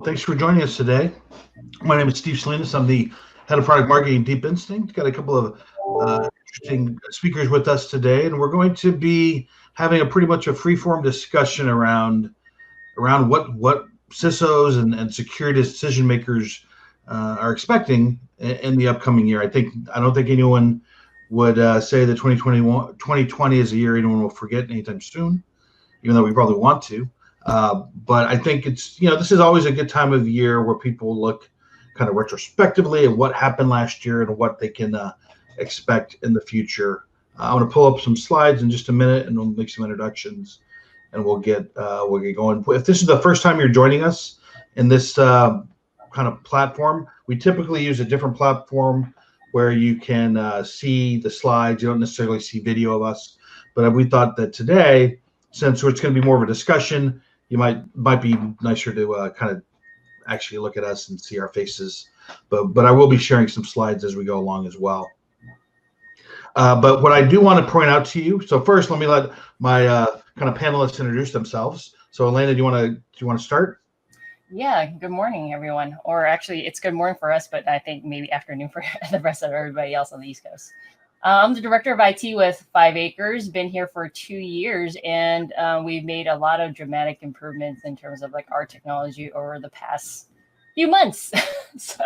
Thanks for joining us today. My name is Steve Salinas. I'm the head of product marketing at Deep Instinct. Got a couple of interesting speakers with us today, and we're going to be having a pretty much a free-form discussion around what CISOs and security decision makers are expecting in the upcoming year. I don't think anyone would say that 2020 is a year anyone will forget anytime soon, even though we probably want to. But I think this is always a good time of year where people look kind of retrospectively at what happened last year and what they can expect in the future. I'm going to pull up some slides in just a minute and we'll make some introductions and we'll get going. If this is the first time you're joining us in this kind of platform, we typically use a different platform where you can see the slides. You don't necessarily see video of us, but we thought that today, since it's going to be more of a discussion, you might be nicer to kind of actually look at us and see our faces. But I will be sharing some slides as we go along as well. But what I do want to point out to you. So first, let me let my kind of panelists introduce themselves. So Elena, do you want to start? Yeah. Good morning, everyone. Or actually, it's good morning for us, but I think maybe afternoon for the rest of everybody else on the East Coast. I'm the director of IT with 5 Acres, been here for 2 years, and we've made a lot of dramatic improvements in terms of like our technology over the past few months. So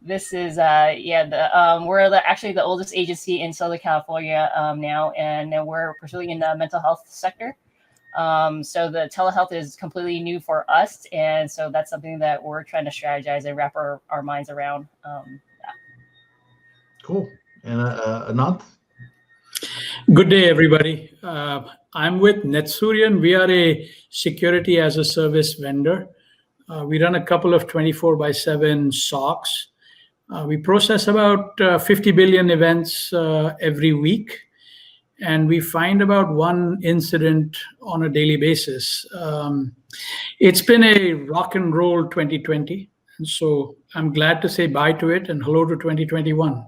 this is, we're actually the oldest agency in Southern California now, and we're pursuing in the mental health sector. So the telehealth is completely new for us, and so that's something that we're trying to strategize and wrap our minds around. Cool. And Anant? Good day, everybody. I'm with NetSurian. We are a security as a service vendor. We run a couple of 24/7 SOCs. We process about 50 billion events every week, and we find about one incident on a daily basis. It's been a rock and roll 2020, and so I'm glad to say bye to it and hello to 2021.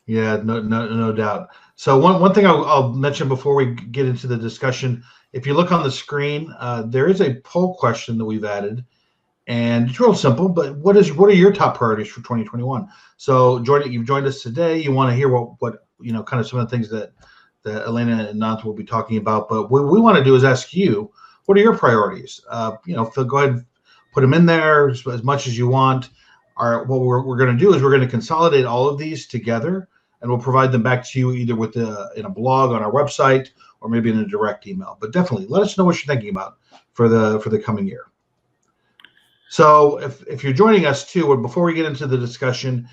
Yeah, no doubt. So one thing I'll mention before we get into the discussion, if you look on the screen, there is a poll question that we've added, and it's real simple. But what are your top priorities for 2021? So you've joined us today. You want to hear what kind of some of the things that Elena and Nant will be talking about. But what we want to do is ask you, what are your priorities? Phil, go ahead, put them in there as much as you want. What we're going to do is we're going to consolidate all of these together, and we'll provide them back to you either in a blog on our website or maybe in a direct email. But definitely let us know what you're thinking about for the coming year. So if you're joining us too, before we get into the discussion,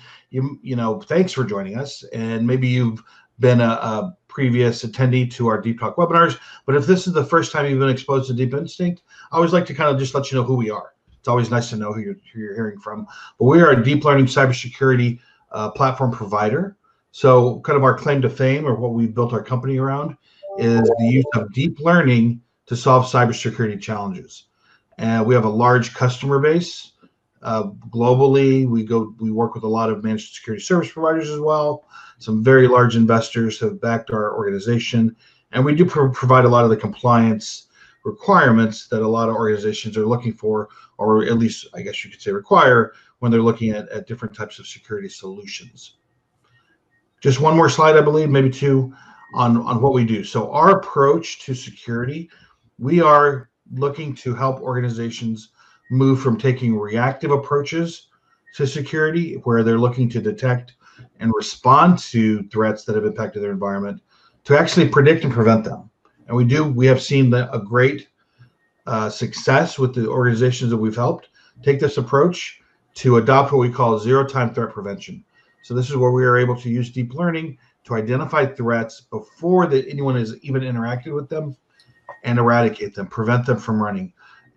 thanks for joining us, and maybe you've been a previous attendee to our Deep Talk webinars. But if this is the first time you've been exposed to Deep Instinct, I always like to kind of just let you know who we are. It's always nice to know who you're hearing from. But we are a deep learning cybersecurity platform provider. So kind of our claim to fame, or what we've built our company around, is the use of deep learning to solve cybersecurity challenges. And we have a large customer base globally. We work with a lot of managed security service providers as well. Some very large investors have backed our organization, and we do provide a lot of the compliance requirements that a lot of organizations are looking for, or at least I guess you could say require, when they're looking at different types of security solutions. Just one more slide, I believe, maybe two, on what we do. So our approach to security, we are looking to help organizations move from taking reactive approaches to security, where they're looking to detect and respond to threats that have impacted their environment, to actually predict and prevent them. And we have seen a great success with the organizations that we've helped take this approach to adopt what we call zero-time threat prevention. So this is where we are able to use deep learning to identify threats before anyone has even interacted with them, and eradicate them, prevent them from running.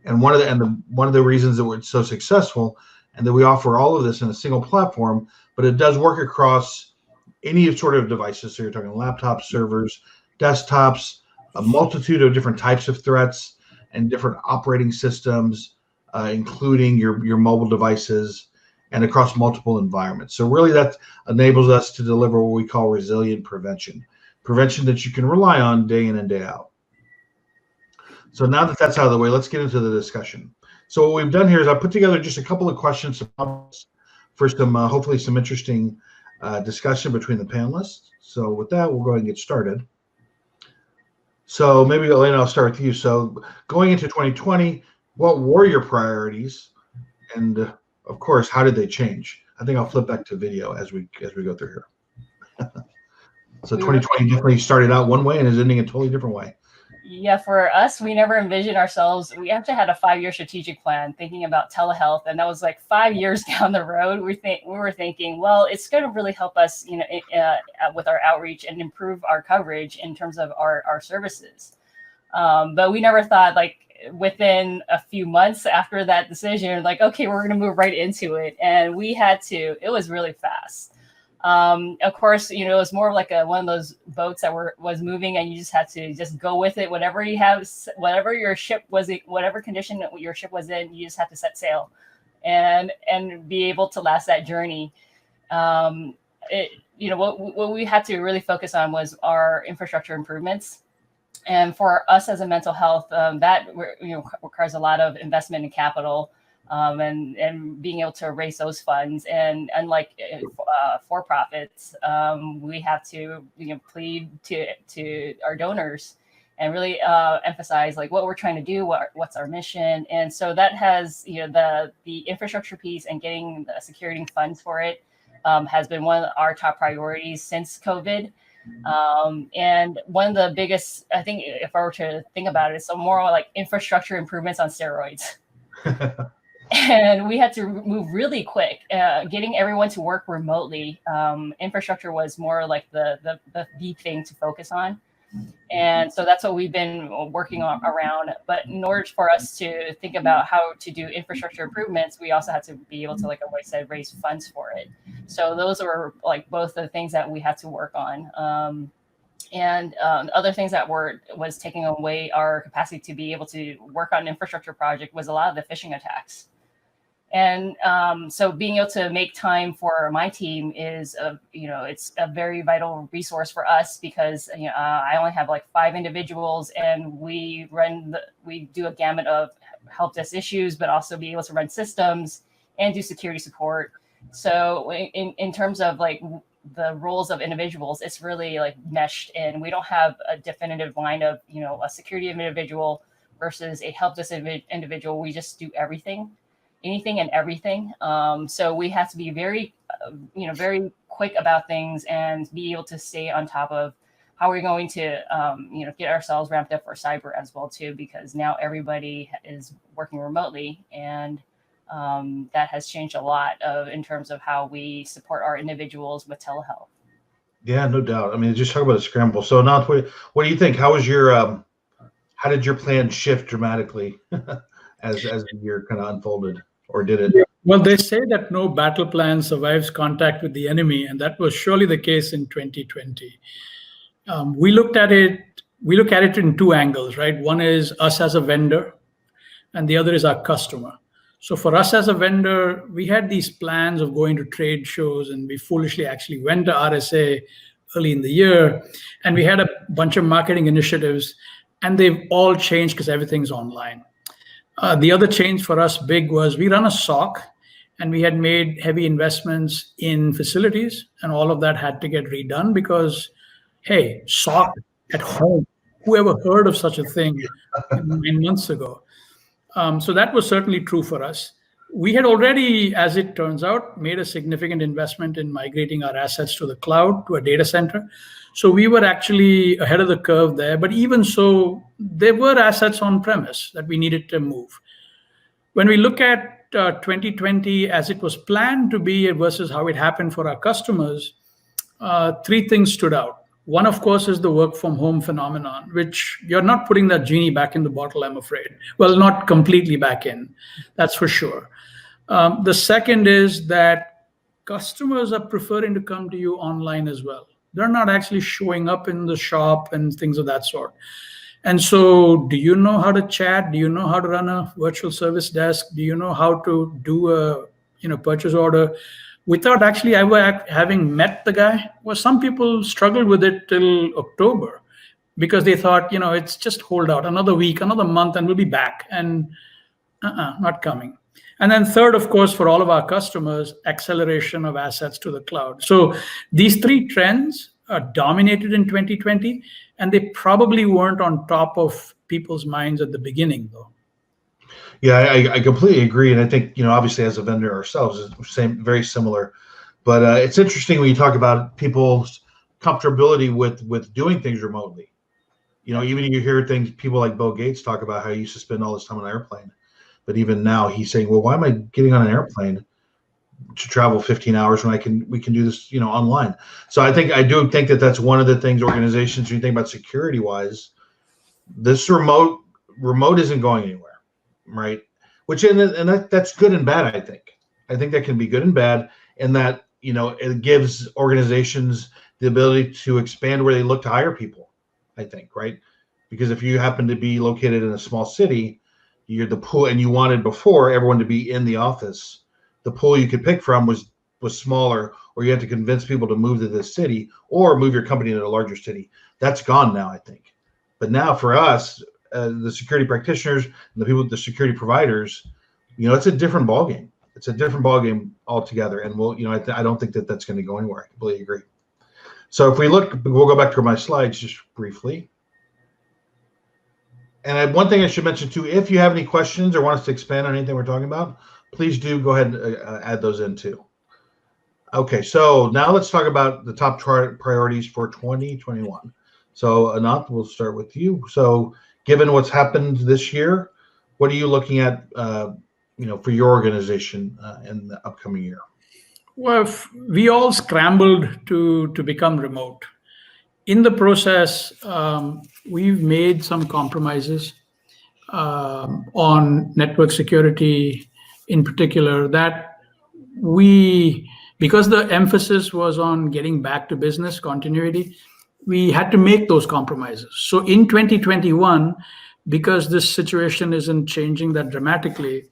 And one of the reasons that we're so successful, and that we offer all of this in a single platform, but it does work across any sort of devices. So you're talking laptops, servers, desktops, a multitude of different types of threats and different operating systems, including your mobile devices, and across multiple environments. So really that enables us to deliver what we call resilient prevention that you can rely on day in and day out. So now that that's out of the way, let's get into the discussion. So what we've done here is I put together just a couple of questions for some hopefully some interesting discussion between the panelists. So with that, we'll go ahead and get started. So maybe Elena, I'll start with you. So going into 2020, what were your priorities, and of course, how did they change? I think I'll flip back to video as we go through here. So 2020 definitely started out one way and is ending a totally different way. Yeah, for us, we never envisioned ourselves. We actually had a 5-year strategic plan thinking about telehealth, and that was like 5 years down the road. We were thinking, well, it's going to really help us, with our outreach and improve our coverage in terms of our services. But we never thought, like, within a few months after that decision, like, okay, we're going to move right into it, and we had to. It was really fast. Of course, it was more like one of those boats that was moving, and you just had to just go with it. Whatever you have, whatever your ship was, whatever condition that your ship was in, you just had to set sail, and be able to last that journey. What we had to really focus on was our infrastructure improvements, and for us as a mental health, that requires a lot of investment in capital. And being able to raise those funds, and unlike for profits, we have to plead to our donors and really emphasize like what we're trying to do, what's our mission, and so that has the infrastructure piece and getting the security funds for it has been one of our top priorities since COVID. And one of the biggest, I think, if I were to think about it, is some more like infrastructure improvements on steroids. And we had to move really quick, getting everyone to work remotely. Infrastructure was more like the thing to focus on. And so that's what we've been working on around. But in order for us to think about how to do infrastructure improvements, we also had to be able to, like I said, raise funds for it. So those were like both the things that we had to work on. And other things that was taking away our capacity to be able to work on an infrastructure project was a lot of the phishing attacks. And so being able to make time for my team is, it's a very vital resource for us because, I only have like 5 individuals, and we do a gamut of help desk issues, but also be able to run systems and do security support. So in terms of like the roles of individuals, it's really like meshed, and we don't have a definitive line of, a security individual versus a help desk individual. We just do anything and everything. So we have to be very, very quick about things and be able to stay on top of how we're going to, get ourselves ramped up for cyber as well too, because now everybody is working remotely, and that has changed a lot in terms of how we support our individuals with telehealth. Yeah, no doubt. I mean, just talk about a scramble. So now, what do you think? How did your plan shift dramatically as the year kind of unfolded? Or did it? Well, they say that no battle plan survives contact with the enemy, and that was surely the case in 2020. We look at it in 2 angles, right? One is us as a vendor, and the other is our customer. So for us as a vendor, we had these plans of going to trade shows, and we foolishly actually went to RSA early in the year, and we had a bunch of marketing initiatives, and they've all changed because everything's online. The other change for us big was we run a SOC, and we had made heavy investments in facilities, and all of that had to get redone because, hey, SOC at home, whoever heard of such a thing 9 months ago? So that was certainly true for us. We had already, as it turns out, made a significant investment in migrating our assets to the cloud, to a data center. So we were actually ahead of the curve there. But even so, there were assets on premise that we needed to move. When we look at 2020 as it was planned to be versus how it happened for our customers, 3 things stood out. One, of course, is the work from home phenomenon, which you're not putting that genie back in the bottle, I'm afraid. Well, not completely back in, that's for sure. The second is that customers are preferring to come to you online as well. They're not actually showing up in the shop and things of that sort. And so, do you know how to chat? Do you know how to run a virtual service desk? Do you know how to do a purchase order without actually ever having met the guy? Well, some people struggled with it till October. because they thought, it's just hold out another week, another month, and we'll be back. And not coming. And then third, of course, for all of our customers, acceleration of assets to the cloud. So these three trends are dominated in 2020, and they probably weren't on top of people's minds at the beginning, though. Yeah, I completely agree. And I think, obviously as a vendor ourselves, it's very similar. But it's interesting when you talk about people's comfortability with doing things remotely. Even you hear people like Bill Gates talk about how he used to spend all his time on an airplane. But even now he's saying, well, why am I getting on an airplane to travel 15 hours when we can do this, online? So I do think that that's one of the things organizations, when you think about security wise, this remote isn't going anywhere, right? That's good and bad. I think that can be good and bad, and that, it gives organizations the ability to expand where they look to hire people, I think, right? Because if you happen to be located in a small city, you're the pool, and you wanted before everyone to be in the office, the pool you could pick from was smaller, or you had to convince people to move to this city or move your company to a larger city. That's gone now, I think. But now for us, the security practitioners and the security providers, it's a different ballgame. It's a different ballgame altogether. And I don't think that that's going to go anywhere. I completely agree. So if we look, we'll go back to my slides just briefly. And one thing I should mention too, if you have any questions or want us to expand on anything we're talking about, please do go ahead and add those in too. Okay, so now let's talk about the top priorities for 2021. So Anant, we'll start with you. So given what's happened this year, what are you looking at, for your organization in the upcoming year? Well, we all scrambled to become remote. In the process, we've made some compromises on network security in particular, that because the emphasis was on getting back to business continuity, we had to make those compromises. So in 2021, because this situation isn't changing that dramatically,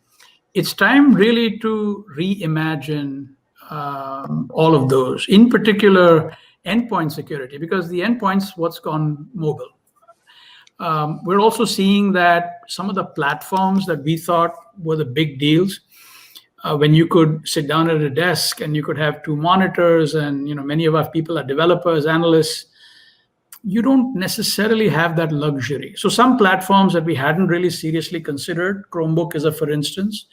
it's time really to reimagine all of those, in particular endpoint security, because the endpoint's what's gone mobile. We're also seeing that some of the platforms that we thought were the big deals, when you could sit down at a desk and you could have two monitors, and many of our people are developers, analysts, you don't necessarily have that luxury. So some platforms that we hadn't really seriously considered, Chromebook is for instance,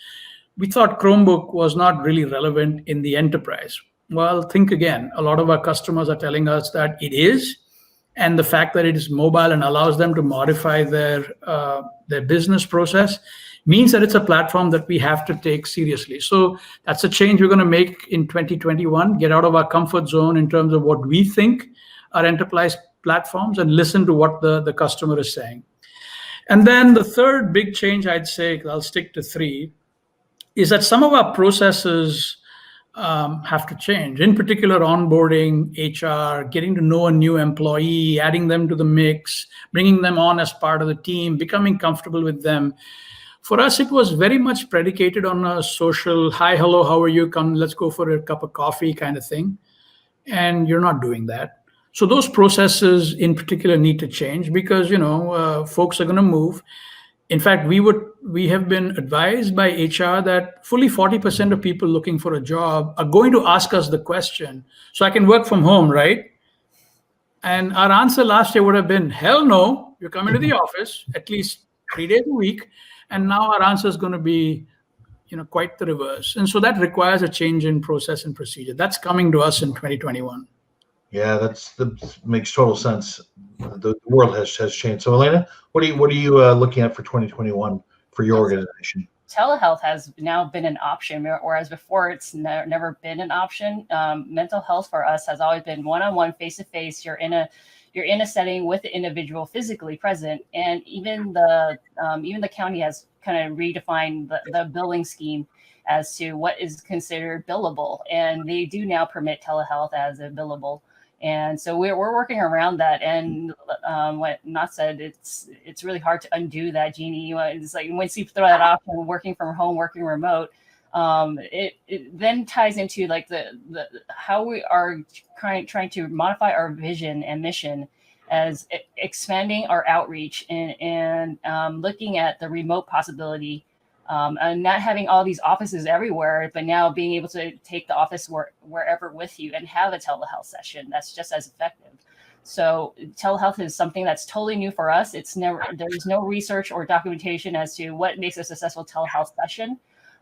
we thought Chromebook was not really relevant in the enterprise. Well, think again. A lot of our customers are telling us that it is, and the fact that it is mobile and allows them to modify their business process means that it's a platform that we have to take seriously. So that's a change we're going to make in 2021, get out of our comfort zone in terms of what we think are enterprise platforms and listen to what the customer is saying. And then the third big change, I'd say, I'll stick to three, is that some of our processes have to change. In particular, onboarding, HR, getting to know a new employee, adding them to the mix, bringing them on as part of the team, becoming comfortable with them. For us, it was very much predicated on a social, hi, hello, how are you? Come, let's go for a cup of coffee kind of thing. And you're not doing that. So those processes in particular need to change because, folks are going to move. In fact, we have been advised by HR that fully 40% of people looking for a job are going to ask us the question, so I can work from home, right? And our answer last year would have been, hell no, you're coming to the office at least 3 days a week. And now our answer is going to be, quite the reverse. And so that requires a change in process and procedure. That's coming to us in 2021. Yeah, that makes total sense. The world has changed. So, Elena, what are you looking at for 2021 for your organization? Telehealth has now been an option, whereas before it's never been an option. Mental health for us has always been one-on-one, face-to-face. You're in a setting with the individual physically present, and even the county has kind of redefined the billing scheme as to what is considered billable, and they do now permit telehealth as a billable. And so we're working around that. And what Nat said, it's really hard to undo that, Jeannie. It's like once you throw that option, working from home, working remote, it then ties into like the how we are trying to modify our vision and mission as expanding our outreach and looking at the remote possibility, and not having all these offices everywhere, but now being able to take the office wherever with you and have a telehealth session that's just as effective. So telehealth is something that's totally new for us. There's no research or documentation as to what makes a successful telehealth session.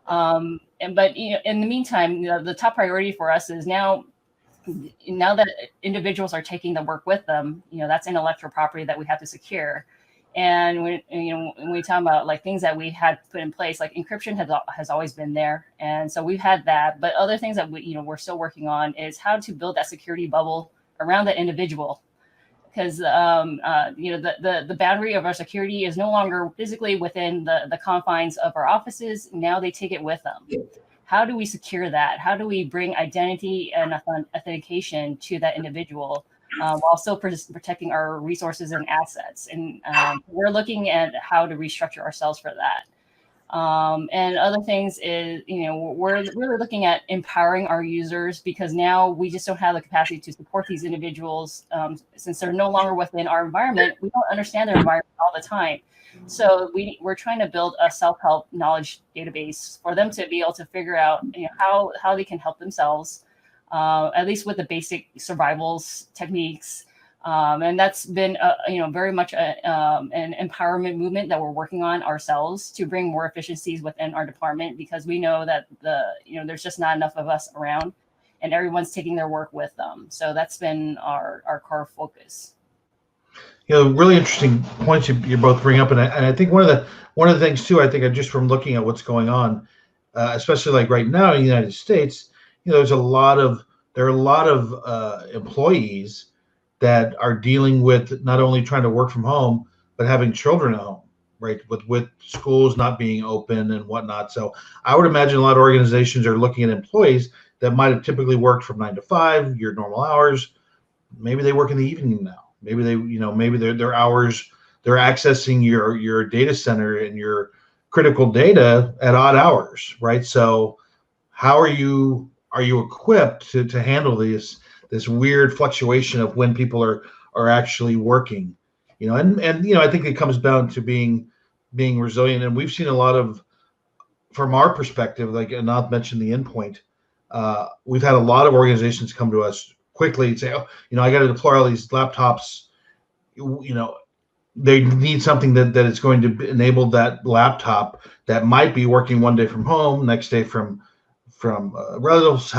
But in the meantime, the top priority for us is now that individuals are taking the work with them, that's intellectual property that we have to secure. And when we talk about like things that we had put in place, like encryption has always been there, and so we've had that. But other things that we're still working on is how to build that security bubble around that individual, because the boundary of our security is no longer physically within the confines of our offices. Now they take it with them. How do we secure that? How do we bring identity and authentication to that individual while still protecting our resources and assets? And we're looking at how to restructure ourselves for that. And other things is, we're really looking at empowering our users, because now we just don't have the capacity to support these individuals since they're no longer within our environment. We don't understand their environment all the time. So we're trying to build a self-help knowledge database for them to be able to figure out how they can help themselves, at least with the basic survivals techniques. And that's been very much an empowerment movement that we're working on ourselves to bring more efficiencies within our department, because we know that there's just not enough of us around, and everyone's taking their work with them. So that's been our core focus. Really interesting points you both bring up, and I think one of the things too, I think just from looking at what's going on, especially like right now in the United States, there are a lot of employees that are dealing with not only trying to work from home, but having children at home, right? With schools not being open and whatnot. So I would imagine a lot of organizations are looking at employees that might have typically worked from 9 to 5, your normal hours. Maybe they work in the evening now. Maybe maybe their hours, they're accessing your data center and your critical data at odd hours, right? So how are you equipped to handle this weird fluctuation of when people are actually working, and I think it comes down to being resilient. And we've seen a lot of, from our perspective, like Anant mentioned the endpoint, we've had a lot of organizations come to us quickly and say, I got to deploy all these laptops. They need something that is going to enable that laptop that might be working one day from home, next day from a relative's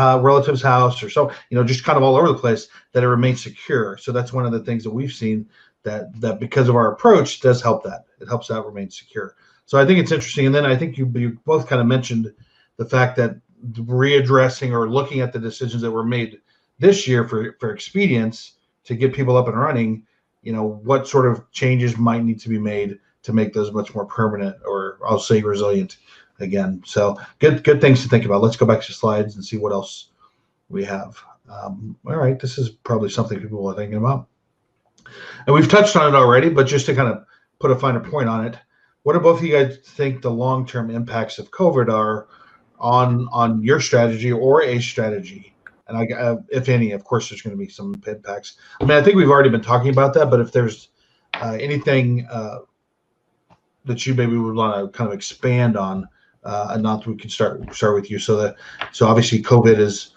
house, or so, just kind of all over the place, that it remains secure. So that's one of the things that we've seen that because of our approach does help that. It helps that remain secure. So I think it's interesting. And then I think you both kind of mentioned the fact that readdressing or looking at the decisions that were made this year for expedience to get people up and running, what sort of changes might need to be made to make those much more permanent, or I'll say resilient again. So good things to think about. Let's go back to slides and see what else we have. All right, this is probably something people are thinking about. And we've touched on it already, but just to kind of put a finer point on it, what do both of you guys think the long-term impacts of COVID are on your strategy or a strategy? And if any, of course, there's going to be some impacts. I mean, I think we've already been talking about that, but if there's anything that you maybe would want to kind of expand on, Anant, we can start with you. So obviously COVID is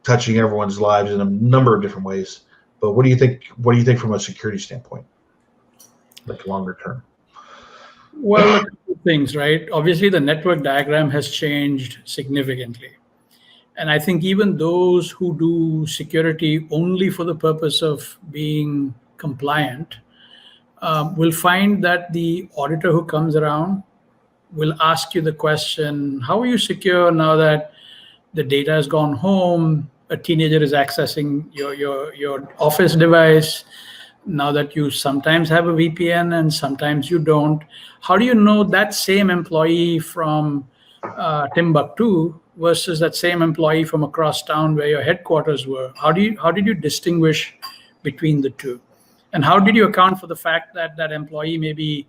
touching everyone's lives in a number of different ways. But what do you think? What do you think from a security standpoint, like longer term? Well, a couple of things, right? Obviously, the network diagram has changed significantly. And I think even those who do security only for the purpose of being compliant will find that the auditor who comes around will ask you the question, how are you secure now that the data has gone home, a teenager is accessing your office device, now that you sometimes have a VPN and sometimes you don't? How do you know that same employee from Timbuktu versus that same employee from across town where your headquarters were? How did you distinguish between the two? And how did you account for the fact that that employee may be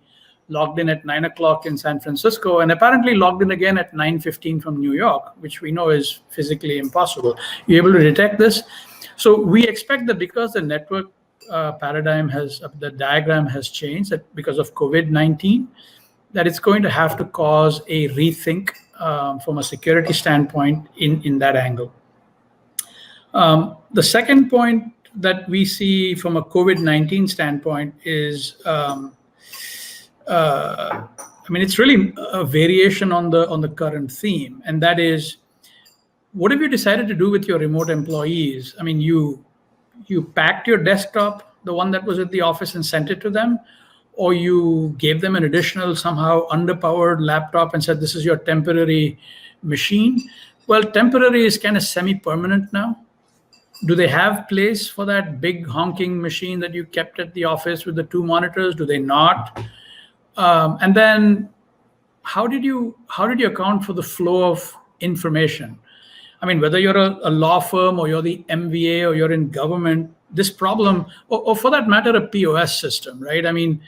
logged in at 9 o'clock in San Francisco and apparently logged in again at 9:15 from New York, which we know is physically impossible? You're able to detect this. So we expect that because the network paradigm the diagram has changed, that because of COVID-19, that it's going to have to cause a rethink from a security standpoint in that angle. The second point that we see from a COVID-19 standpoint is, it's really a variation on the current theme, and that is, what have you decided to do with your remote employees? I mean, you packed your desktop, the one that was at the office, and sent it to them, or you gave them an additional somehow underpowered laptop and said, this is your temporary machine. Well, temporary is kind of semi-permanent now. Do they have place for that big honking machine that you kept at the office with the 2 monitors? Do they not? And then how did you account for the flow of information? I mean, whether you're a law firm or you're the MVA or you're in government, this problem, or for that matter, a POS system, right? I mean,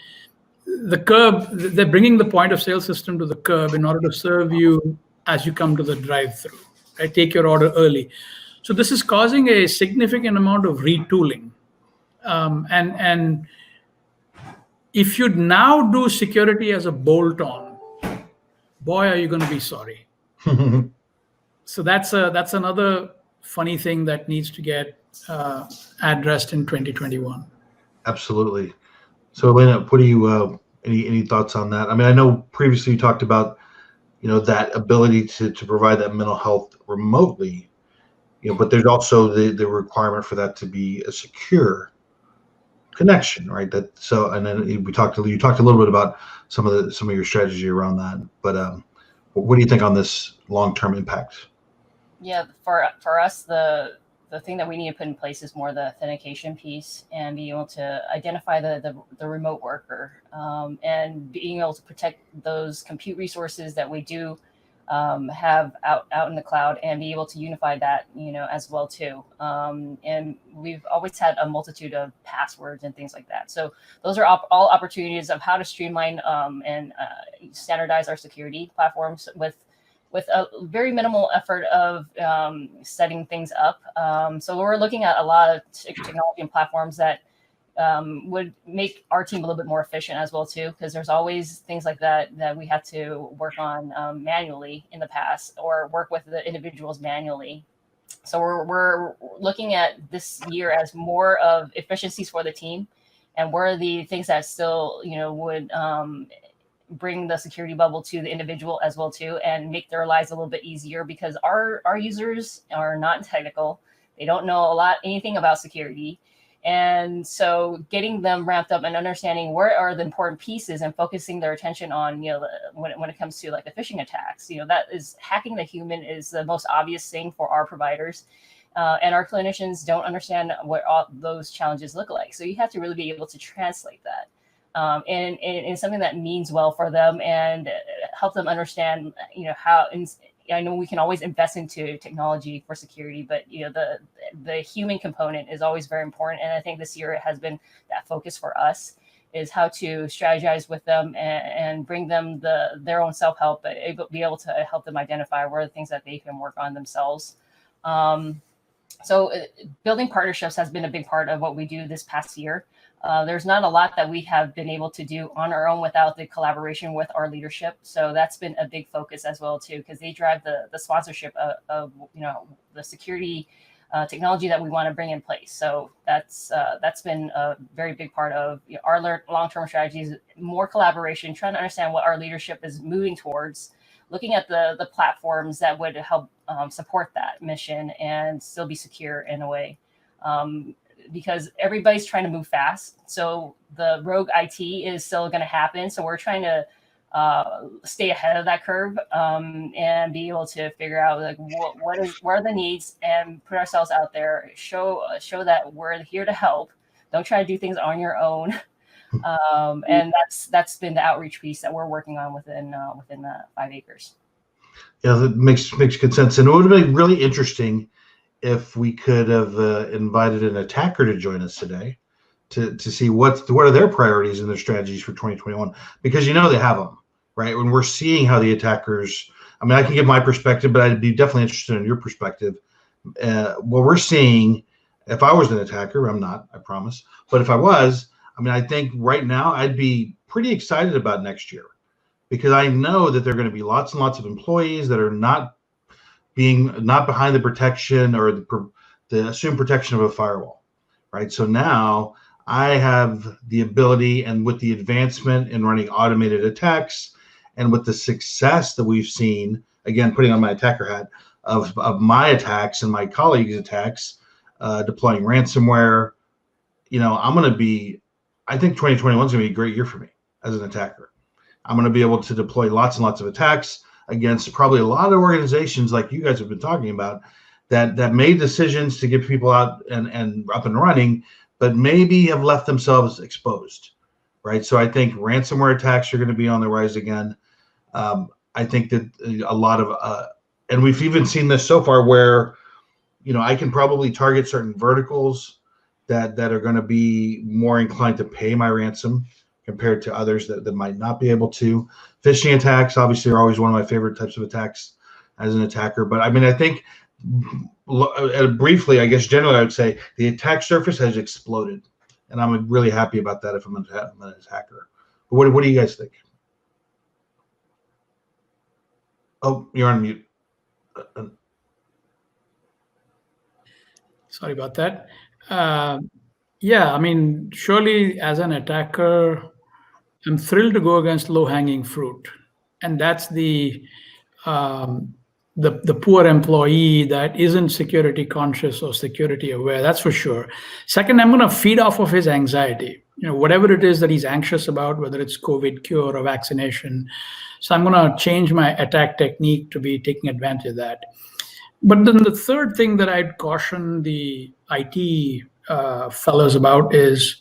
the curb, they're bringing the point of sale system to the curb in order to serve you as you come to the drive-through, right? Take your order early. So this is causing a significant amount of retooling. And if you now do security as a bolt-on, boy, are you going to be sorry. So that's another funny thing that needs to get addressed in 2021. Absolutely. So Elena, what do you any thoughts on that? I mean, I know previously you talked about that ability to provide that mental health remotely, but there's also the requirement for that to be a secure connection, right? And then you talked a little bit about some of your strategy around that. But what do you think on this long-term impact? Yeah, for us, the thing that we need to put in place is more the authentication piece and being able to identify the remote worker, and being able to protect those compute resources that we do have out in the cloud, and be able to unify that, as well too. And we've always had a multitude of passwords and things like that. So those are all opportunities of how to streamline and standardize our security platforms with a very minimal effort of setting things up. So we're looking at a lot of technology and platforms that would make our team a little bit more efficient as well too, because there's always things like that we have to work on manually in the past, or work with the individuals manually. So we're looking at this year as more of efficiencies for the team, and what are the things that still would bring the security bubble to the individual as well too, and make their lives a little bit easier, because our users are not technical. They don't know anything about security. And so getting them ramped up and understanding where are the important pieces and focusing their attention on, when it comes to like the phishing attacks, that is hacking the human is the most obvious thing for our providers. And our clinicians don't understand what all those challenges look like. So you have to really be able to translate that. And something that means well for them, and help them understand, how. I know we can always invest into technology for security, but the human component is always very important. And I think this year it has been that focus for us, is how to strategize with them and bring them their own self-help, but be able to help them identify where are the things that they can work on themselves. So building partnerships has been a big part of what we do this past year. There's not a lot that we have been able to do on our own without the collaboration with our leadership. So that's been a big focus as well too, because they drive the sponsorship of the security technology that we want to bring in place. So that's been a very big part of our long-term strategies. More collaboration, trying to understand what our leadership is moving towards, looking at the platforms that would help support that mission and still be secure in a way. Because everybody's trying to move fast. So the rogue IT is still going to happen. So we're trying to stay ahead of that curve, and be able to figure out like what are the needs, and put ourselves out there, show that we're here to help. Don't try to do things on your own. And that's been the outreach piece that we're working on within 5 acres. Yeah, that makes good sense. And it would have been really interesting if we could have invited an attacker to join us today to see what are their priorities and their strategies for 2021, because they have them, right? When we're seeing how the attackers, I can give my perspective, but I'd be definitely interested in your perspective. What we're seeing If I was an attacker, I'm not, I promise. But if I was, I mean, I think right now I'd be pretty excited about next year, because I know that there are going to be lots and lots of employees that are not behind the protection or the assumed protection of a firewall, right? So now I have the ability, and with the advancement in running automated attacks, and with the success that we've seen, again, putting on my attacker hat, of my attacks and my colleagues' attacks, deploying ransomware, I think 2021 is going to be a great year for me as an attacker. I'm going to be able to deploy lots and lots of attacks against probably a lot of organizations like you guys have been talking about that made decisions to get people out and up and running, but maybe have left themselves exposed, right? So I think ransomware attacks are going to be on the rise again. I think that a lot of, and we've even seen this so far where, I can probably target certain verticals that are going to be more inclined to pay my ransom compared to others that might not be able to. Phishing attacks obviously are always one of my favorite types of attacks as an attacker. But I mean, I think briefly, I guess generally I would say the attack surface has exploded, and I'm really happy about that if I'm an attacker. But what do you guys think? Oh, you're on mute. Sorry about that. Yeah, I mean, surely as an attacker, I'm thrilled to go against low-hanging fruit, and that's the poor employee that isn't security conscious or security aware. That's for sure. Second, I'm going to feed off of his anxiety. Whatever it is that he's anxious about, whether it's COVID cure or vaccination. So I'm going to change my attack technique to be taking advantage of that. But then the third thing that I'd caution the IT fellows about is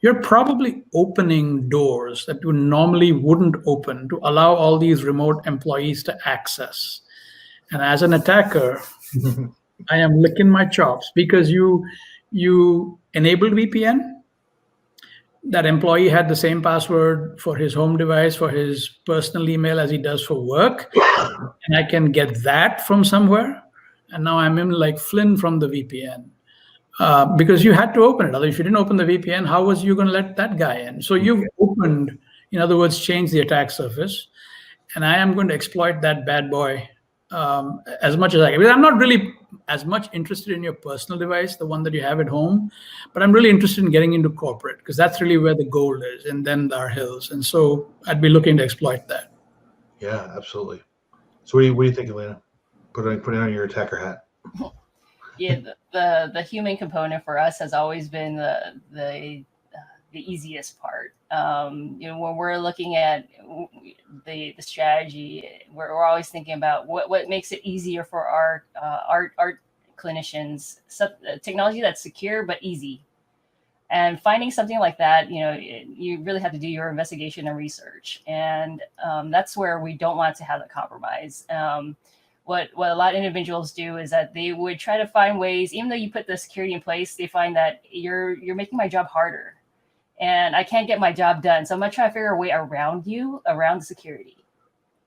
you're probably opening doors that you normally wouldn't open to allow all these remote employees to access. And as an attacker, I am licking my chops because you enabled VPN. That employee had the same password for his home device, for his personal email as he does for work. And I can get that from somewhere. And now I'm in like Flynn from the VPN. Because you had to open it. Otherwise, if you didn't open the VPN, how was you going to let that guy in? So you've opened, in other words, changed the attack surface. And I am going to exploit that bad boy as much as I can. Because I'm not really as much interested in your personal device, the one that you have at home, but I'm really interested in getting into corporate because that's really where the gold is, and then our hills. And so I'd be looking to exploit that. Yeah, absolutely. So what do you think, Elena? Put it on your attacker hat. Yeah, the human component for us has always been the easiest part. When we're looking at the strategy, we're always thinking about what makes it easier for our clinicians. Technology that's secure but easy, and finding something like that, you really have to do your investigation and research, and that's where we don't want to have a compromise. What a lot of individuals do is that they would try to find ways, even though you put the security in place, they find that you're making my job harder and I can't get my job done. So I'm going to try to figure a way around the security.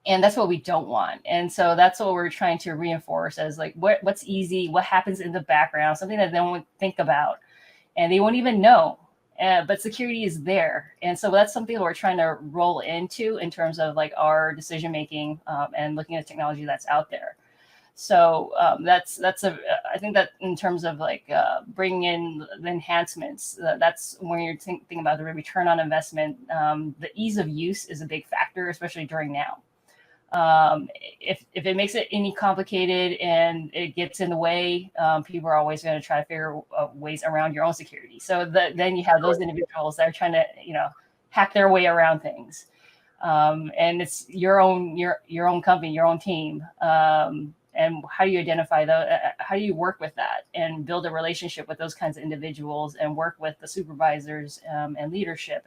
And that's what we don't want. And so that's what we're trying to reinforce as like, what's easy, what happens in the background, something that they won't think about and they won't even know. But security is there. And so that's something that we're trying to roll into in terms of like our decision making and looking at technology that's out there. So I think that in terms of like bringing in the enhancements, that's when you're thinking about the return on investment. The ease of use is a big factor, especially during now. If it makes it any complicated and it gets in the way, people are always going to try to figure ways around your own security. So then you have those individuals that are trying to, hack their way around things. And it's your own company, your own team. And how do you identify how do you work with that and build a relationship with those kinds of individuals and work with the supervisors and leadership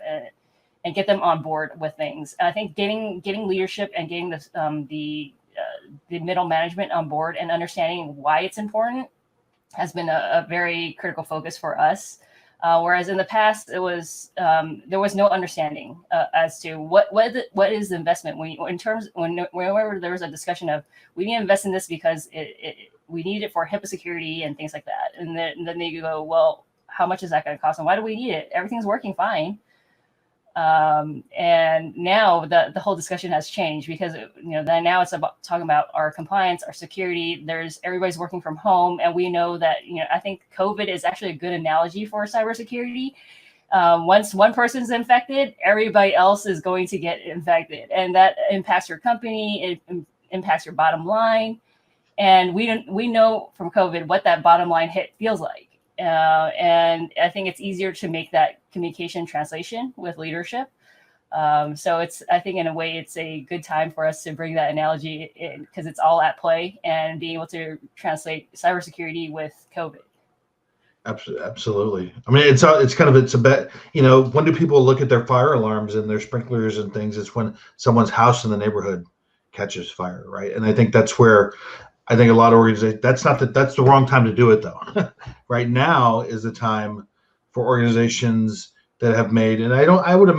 and get them on board with things. And I think getting leadership and getting the middle management on board and understanding why it's important has been a very critical focus for us. Whereas in the past, it was there was no understanding as to what is the investment. Whenever there was a discussion of we need to invest in this because we need it for HIPAA security and things like that. And then they go, well, how much is that going to cost? And why do we need it? Everything's working fine. And now the whole discussion has changed because, now it's about talking about our compliance, our security. Everybody's working from home. And we know that, I think COVID is actually a good analogy for cybersecurity. Once one person's infected, everybody else is going to get infected, and that impacts your company. It impacts your bottom line. And we know from COVID what that bottom line hit feels like. And I think it's easier to make that communication translation with leadership. So I think in a way, it's a good time for us to bring that analogy in because it's all at play and being able to translate cybersecurity with COVID. Absolutely. I mean, it's a bet. When do people look at their fire alarms and their sprinklers and things? It's when someone's house in the neighborhood catches fire, right? And I think that's where I think a lot of organizations, that's the wrong time to do it though. Right now is the time for organizations that have made, and I can't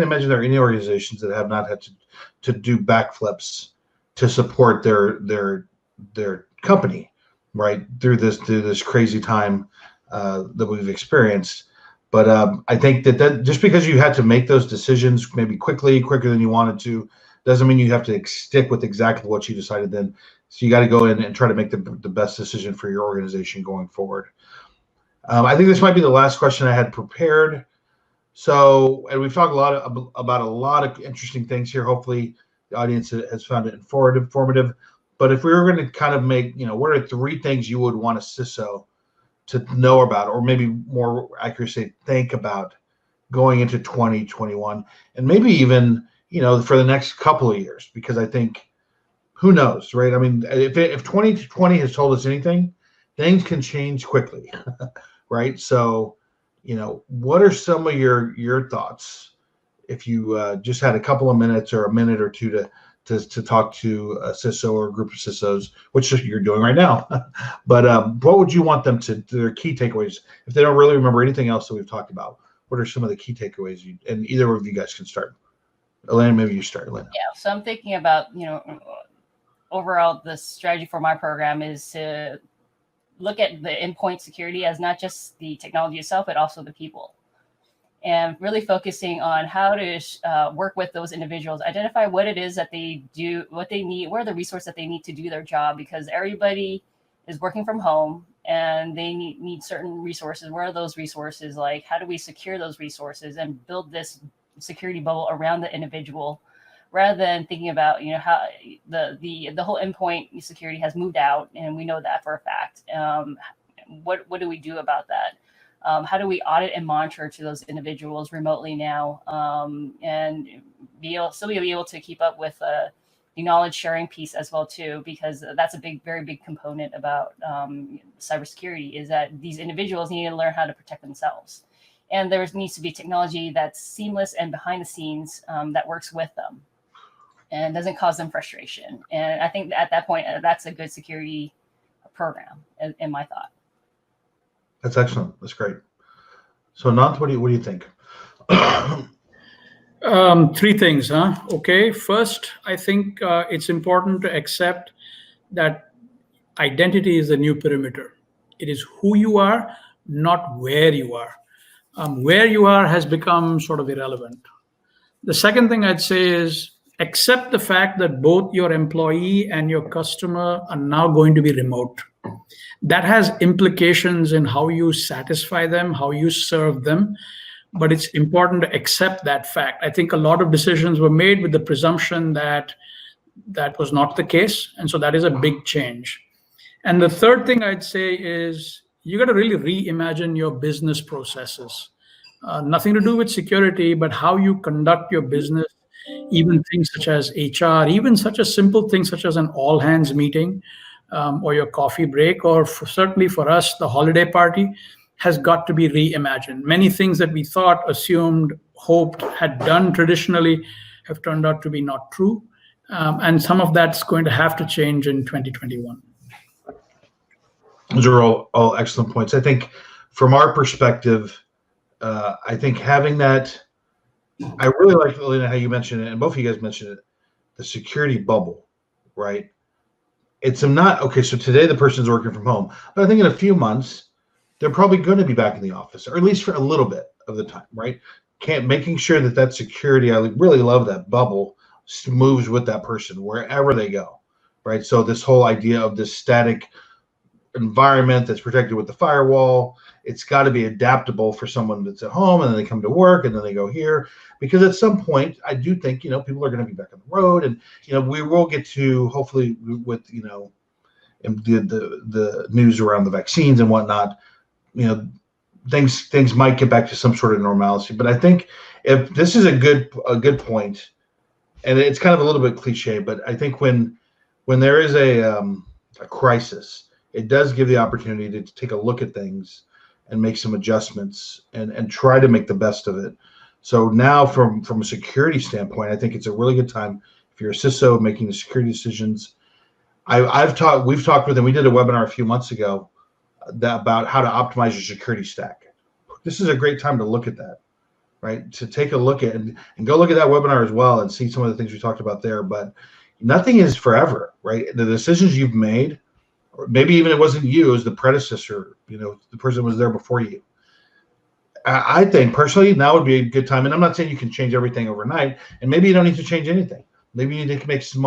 imagine there are any organizations that have not had to do backflips to support their company, right, through this crazy time that we've experienced. But I think that just because you had to make those decisions maybe quicker than you wanted to, doesn't mean you have to stick with exactly what you decided then. So you got to go in and try to make the best decision for your organization going forward. I think this might be the last question I had prepared. So, and we've talked about a lot of interesting things here. Hopefully the audience has found it informative. But if we were going to kind of make, what are 3 things you would want a CISO to know about, or maybe more accuracy, think about going into 2021, and maybe even, for the next couple of years, because I think, who knows, right? I mean, if 2020 has told us anything, things can change quickly, right? So, what are some of your thoughts if you just had a couple of minutes or a minute or two to talk to a CISO or a group of CISOs, which you're doing right now. But what would you want them to their key takeaways if they don't really remember anything else that we've talked about? What are some of the key takeaways? And either of you guys can start. Elena, maybe you start, Elena. Yeah, so I'm thinking about, overall, the strategy for my program is to look at the endpoint security as not just the technology itself, but also the people. And really focusing on how to work with those individuals, identify what it is that they do, what they need, where are the resources that they need to do their job, because everybody is working from home and they need certain resources. Where are those resources? Like, how do we secure those resources and build this security bubble around the individual, rather than thinking about, how the whole endpoint security has moved out, and we know that for a fact. What do we do about that? How do we audit and monitor to those individuals remotely now, and still be able to keep up with the knowledge sharing piece as well too, because that's a very big component about cybersecurity, is that these individuals need to learn how to protect themselves, and there needs to be technology that's seamless and behind the scenes that works with them and doesn't cause them frustration. And I think at that point, that's a good security program, in my thought. That's excellent. That's great. So, Nant, what do you think? 3 things, huh? Okay. First, I think it's important to accept that identity is the new perimeter. It is who you are, not where you are. Where you are has become sort of irrelevant. The second thing I'd say is accept the fact that both your employee and your customer are now going to be remote. That has implications in how you satisfy them, how you serve them, but it's important to accept that fact. I think a lot of decisions were made with the presumption that that was not the case, and so that is a big change. And the third thing I'd say is you got to really reimagine your business processes. Nothing to do with security, but how you conduct your business, even things such as HR, even such a simple thing such as an all-hands meeting, or your coffee break, or certainly for us, the holiday party has got to be reimagined. Many things that we thought, assumed, hoped, had done traditionally have turned out to be not true. And some of that's going to have to change in 2021. Those are all excellent points. I think from our perspective, I think having that, I really like, Elena, how you mentioned it, and both of you guys mentioned it, the security bubble, right? it's not okay. So today the person's working from home, but I think in a few months they're probably going to be back in the office, or at least for a little bit of the time, right? Making sure that security, I really love that bubble, moves with that person wherever they go, right? So this whole idea of this static environment that's protected with the firewall, it's got to be adaptable for someone that's at home and then they come to work and then they go here, because at some point I do think people are going to be back on the road, and we will get to, hopefully, with the news around the vaccines and whatnot, things might get back to some sort of normalcy. But I think if this is a good point, and it's kind of a little bit cliche, but I think when there is a crisis, it does give the opportunity to take a look at things and make some adjustments and try to make the best of it. So now from a security standpoint, I think it's a really good time if you're a CISO making the security decisions. We've talked with them. We did a webinar a few months ago about how to optimize your security stack. This is a great time to look at that, right? To take a look at and go look at that webinar as well and see some of the things we talked about there. But nothing is forever, right? The decisions you've made, or maybe even it wasn't you, it was the predecessor, the person that was there before you. I think personally now would be a good time, and I'm not saying you can change everything overnight, and maybe you don't need to change anything. Maybe you need to make some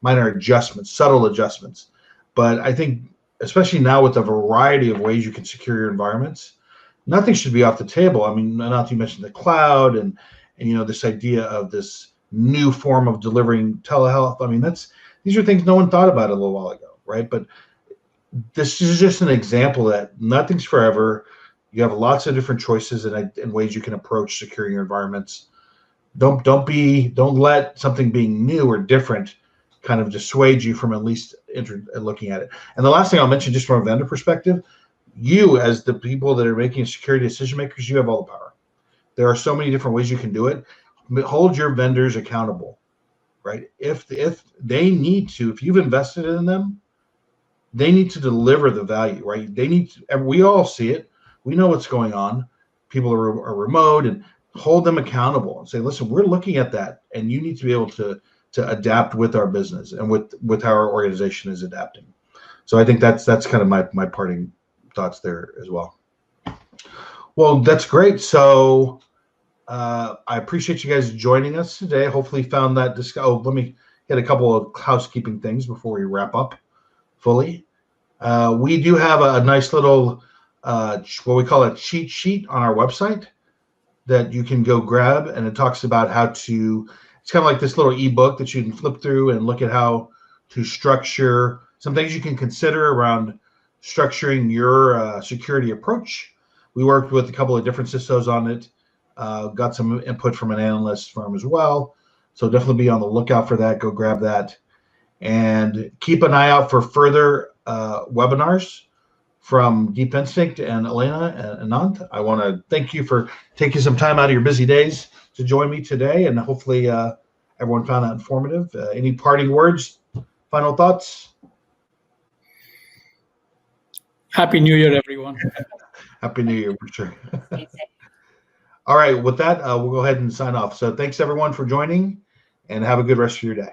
minor adjustments, subtle adjustments. But I think, especially now with the variety of ways you can secure your environments, nothing should be off the table. I mean, not to mention the cloud and this idea of this new form of delivering telehealth. I mean, these are things no one thought about a little while ago, right? But this is just an example that nothing's forever. You have lots of different choices and ways you can approach securing your environments. Don't let something being new or different kind of dissuade you from at least looking at it. And the last thing I'll mention, just from a vendor perspective, you as the people that are making security decision makers, you have all the power. There are so many different ways you can do it. Hold your vendors accountable, right? If they need to, if you've invested in them, they need to deliver the value, right? We all see it. We know what's going on. People are remote, and hold them accountable and say, listen, we're looking at that, and you need to be able to adapt with our business and with how our organization is adapting. So I think that's kind of my parting thoughts there as well. Well, that's great. So I appreciate you guys joining us today. Hopefully you found that let me hit a couple of housekeeping things before we wrap up fully. We do have a nice little what we call a cheat sheet on our website that you can go grab, and it talks about how to, it's kind of like this little ebook that you can flip through and look at how to structure some things you can consider around structuring your security approach. We worked with a couple of different CISOs on it, got some input from an analyst firm as well. So definitely be on the lookout for that. Go grab that, and keep an eye out for further webinars from Deep Instinct and Elena and Anand. I want to thank you for taking some time out of your busy days to join me today, and hopefully everyone found that informative. Any parting words, final thoughts? Happy New Year, everyone. Happy New Year, for sure. All right, with that, we'll go ahead and sign off. So thanks, everyone, for joining, and have a good rest of your day.